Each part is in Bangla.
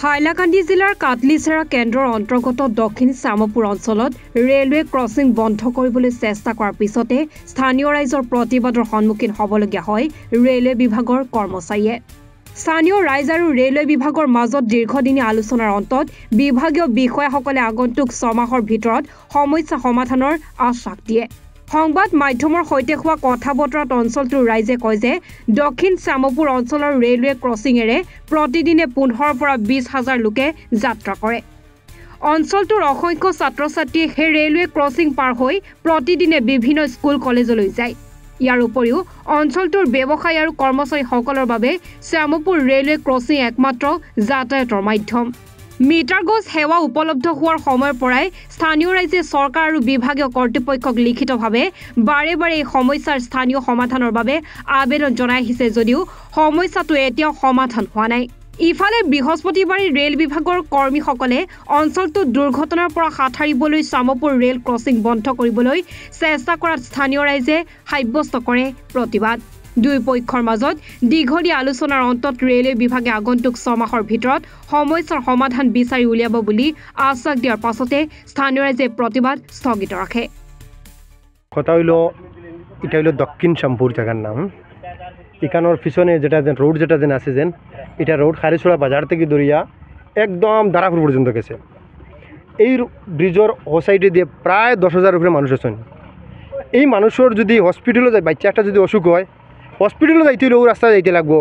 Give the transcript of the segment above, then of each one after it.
হাইলাকান্দি জিলাৰ কাটলিচেৰা কেন্দ্ৰৰ অন্তৰ্গত দক্ষিণ চামপুৰ অঞ্চলত ৰেলৱে ক্ৰছিং বন্ধ কৰিবলৈ চেষ্টা কৰাৰ পিছতে স্থানীয় ৰাইজৰ প্ৰতিবাদৰ সন্মুখীন হ'বলগীয়া হয় ৰেলৱে বিভাগৰ কৰ্মচাৰীয়ে। স্থানীয় ৰাইজ আৰু ৰেলৱে বিভাগৰ মাজত দীৰ্ঘদিনীয়া আলোচনাৰ অন্তত বিভাগীয় বিষয়াসকলে আগন্তুক 6 মাহৰ ভিতৰত সমস্যা সমাধানৰ আশ্বাস দিয়ে। সংবাদ মাধ্যমৰ সৈতে হোৱা কথা বতৰাত অঞ্চলটোৰ ৰাইজে কয় যে দক্ষিণ চামপুৰ অঞ্চলৰ ৰেলৱে ক্ৰছিঙেৰে প্ৰতিদিনে 15 পৰা 20,000 লোকে যাত্ৰা কৰে। অঞ্চলটোৰ অসংখ্য ছাত্ৰ ছাত্ৰীয়ে সেই ৰেলৱে ক্ৰছিং পাৰ হৈ প্ৰতিদিনে বিভিন্ন স্কুল কলেজলৈ যায়। ইয়াৰ উপৰিও অঞ্চলটোৰ ব্যৱসায়ী আৰু কৰ্মচাৰীসকলৰ বাবে চামপুৰ ৰেলৱে ক্ৰছিং একমাত্ৰ যাতায়াতৰ মাধ্যম। মিটাৰ গজ সেৱা উপলব্ধ হোৱাৰ সময়ৰ পৰাই স্থানীয় ৰাইজে চৰকাৰ আৰু বিভাগীয় কৰ্তৃপক্ষক লিখিতভাৱে বাৰে বাৰে এই সমস্যাৰ স্থানীয় সমাধানৰ বাবে আবেদন জনাই আহিছে যদিও সমস্যাটো এতিয়াও সমাধান হোৱা নাই। ইফালে বৃহস্পতিবাৰে ৰেল বিভাগৰ কৰ্মীসকলে অঞ্চলটোত দুৰ্ঘটনাৰ পৰা হাত সাৰিবলৈ চামপুৰ ৰেল ক্ৰছিং বন্ধ কৰিবলৈ চেষ্টা কৰাত স্থানীয় ৰাইজে সাব্যস্ত কৰে প্ৰতিবাদ। দুই পক্ষৰ মাজত দীঘলীয়া আলোচনাৰ অন্তত ৰেলৱে বিভাগে আগন্তুক 6 মাহৰ ভিতৰত সমস্যাৰ সমাধান বিচাৰি উলিয়াব বুলি আশ্বাস দিয়াৰ পাছতে স্থানীয় ৰাইজে প্ৰতিবাদ স্থগিত ৰাখে। কথা হইল এটা হইল দক্ষিণ চামপুর জায়গার নাম। এখানোর পিছনে যেটা রোড যেটা আছে যেন এটা রোড খারিছড়া বাজার থেকে ধরিয়া একদম দারাপুর পর্যন্ত গেছে। এই ব্রিজের ও সাইডে দিয়ে প্রায় 10,000 উপরে মানুষ আছেন। এই মানুষের যদি হসপিটালে যায়, বাচ্চা একটা যদি অসুখ হয় হসপিটালে যাইতে হলে ও রাস্তা যাইতে লাগবো।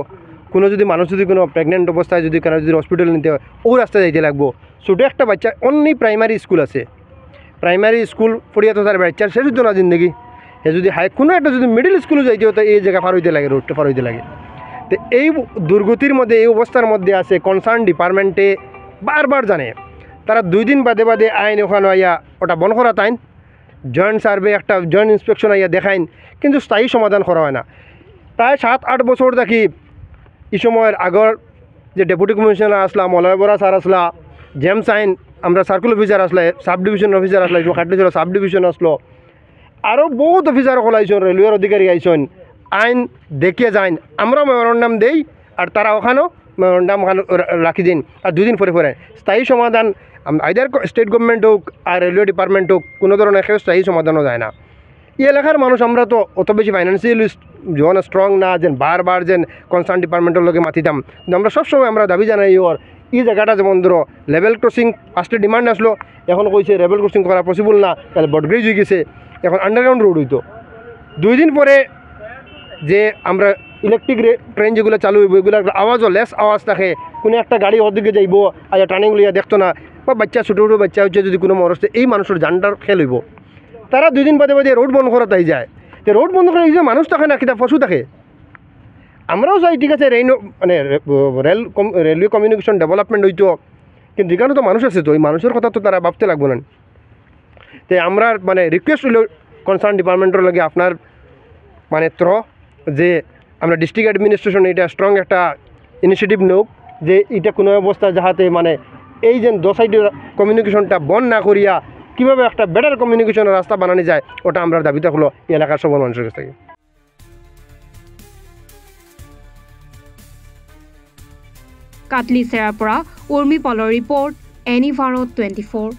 কোনো যদি মানুষ যদি কোনো প্রেগনেন্ট অবস্থায় যদি কারো যদি হসপিটালে নিতে হয় ও রাস্তা যাইতে লাগবো। ছোটো একটা বাচ্চা অনলি প্রাইমারি স্কুল আছে, প্রাইমারি স্কুল পড়িয়া তো তার বাচ্চার শেষ হতো না জিন্দগি। সে যদি কোনো একটা যদি মিডিল স্কুলে যাইতে হতো এই জায়গা পার হইতে লাগে, রোডটা পার হইতে লাগে। তো এই দুর্গতির মধ্যে এই অবস্থার মধ্যে আছে কনসার্ন ডিপার্টমেন্টে বারবার জানে তারা 2 দিন বাদে বাদে আইন ওখানে আইয়া ওটা বন করা তাইন, জয়েন্ট সার্ভে একটা জয়েন্ট ইন্সপেকশন আইয়া দেখাইন, কিন্তু স্থায়ী সমাধান করা হয় না। প্রায় 7-8 বছর দেখি এই সময়ের আগর যে ডেপুটি কমিশনার আসলা, মলয় বরা স্যার আসলা, জেমস আইন আমরা সার্কুল অফিসার আসলে, সাব ডিভিশন অফিসার আসলা, কাটলিছড়া সাব ডিভিশন আসলো, আরও বহুত অফিসার সকল আইসন, রেলওয়ের অধিকারী আইসন, আইন দেখিয়ে যাইন। আমরা মেমোরেন্ডাম দেই আর তারা ওখানেও মেমোরেন্ডাম রাখি দিন আর 2 দিন পরে পরে স্থায়ী সমাধান আইদার স্টেট গভর্নমেন্ট হোক আর রেলওয়ে ডিপার্টমেন্ট হোক কোনো ধরনের স্থায়ী সমাধানও যায় না। এই এলাকার মানুষ আমরা তো অত বেশি ফাইন্যান্সিয়ালি যখন স্ট্রং না যেন বারবার যেন কনসার্ন ডিপার্টমেন্টের লোকে মাতিতাম, কিন্তু আমরা সবসময় আমরা দাবি জানাই ওর এই জায়গাটা যেমন ধরো লেভেল ক্রসিং ফার্স্টে ডিমান্ড আসলো, এখন কইছে লেভেল ক্রসিং করা পসিবল না, তাহলে বটগ্রেজ হয়ে গেছে, এখন আন্ডারগ্রাউন্ড রোড হইতো। 2 দিন পরে যে আমরা ইলেকট্রিক ট্রেন যেগুলো চালু হইব এগুলো আওয়াজও লেস আওয়াজ থাকে, কোনো একটা গাড়ি ওদিকে যাইব আর টার্নিং লইয়া দেখতো না, বা বাচ্চা ছোটো ছোটো বাচ্চা হচ্ছে যদি কোনো মরস্তে এই মানুষের জানটার খেল হইব, তারা 2 দিন বাদে বাদে রোড বন্ধ করা তাই যায়। তো রোড বন্ধ করে যে মানুষ থাকে না কিতা পশু থাকে। আমরাও চাই ঠিক আছে মানে রেলওয়ে কমিউনিকেশন ডেভেলপমেন্ট হইতো, কিন্তু এখানে তো মানুষ আছে, তো এই মানুষের কথা তো তারা ভাবতে লাগবো না। তো আমরা মানে রিকোয়েস্ট হইল কনসার্ন ডিপার্টমেন্টের লাগে আপনার মানে যে আমরা ডিস্ট্রিক্ট অ্যাডমিনিস্ট্রেশন এটা স্ট্রং একটা ইনিশিয়েটিভ নেব যে এটা কোনো অবস্থা যাহাতে মানে এই যে 2 সাইডের কমিউনিকেশনটা বন্ধ না করিয়া কীভাবে একটা বেটার কমিউনিকেশনের রাস্তা বানানো যায় ওটা আমরা দাবিতে হলো এলাকার সব মানুষের কাছ থেকে। কাটলিচেৰাৰ পৰা উৰ্মি পলৰ ৰিপৰ্ট, এনি ভাৰত 24।